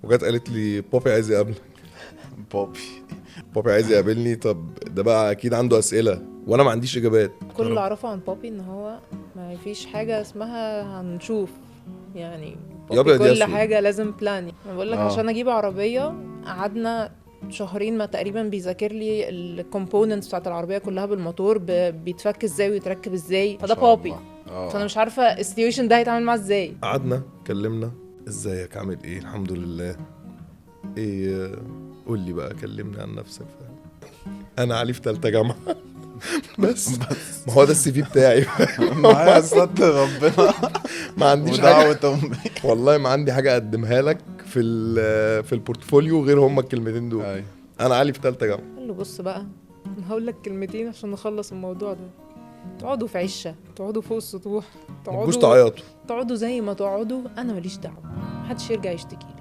وجت قالت لي بابي عايز يقابلك. بوبي. بابي عايز يقابلني. طب ده بقى اكيد عنده اسئله وانا ما عنديش اجابات. كل اللي اعرفه عن بابي ان هو ما فيش حاجه اسمها هنشوف، يعني يا بابي أبيض يا كل أسود. حاجه لازم بلان. انا بقول لك آه. عشان اجيب عربيه قعدنا شهرين ما تقريبا بيذاكر لي الكومبوننتس بتاعت العربيه كلها بالموتور بيتفك ازاي ويتركب ازاي، فده بابي. فانا مش عارفه السيتويشن ده هيتعامل معاه ازاي. قعدنا اتكلمنا، ازيك عامل ايه، الحمد لله، ايه قول لي بقى، كلمني عن نفسك. انا علي في ثالثه جامعه. بس ما هو ده السي في بتاعي. معايا صد ربنا ما عنديش حاجه ودعوة امي. والله ما عندي حاجه اقدمها لك في البورتفوليو غير هما الكلمتين دول. أيوة. انا علي في ثالثه جامعه. قال له بص بقى، انا هقول لك كلمتين عشان نخلص الموضوع ده. تقعدوا في عشه، تقعدوا فوق السطوح، ما تجوش تعيطوا. تقعدوا زي ما تقعدوا، انا ماليش دعوه، محدش يرجع يشتكي لي.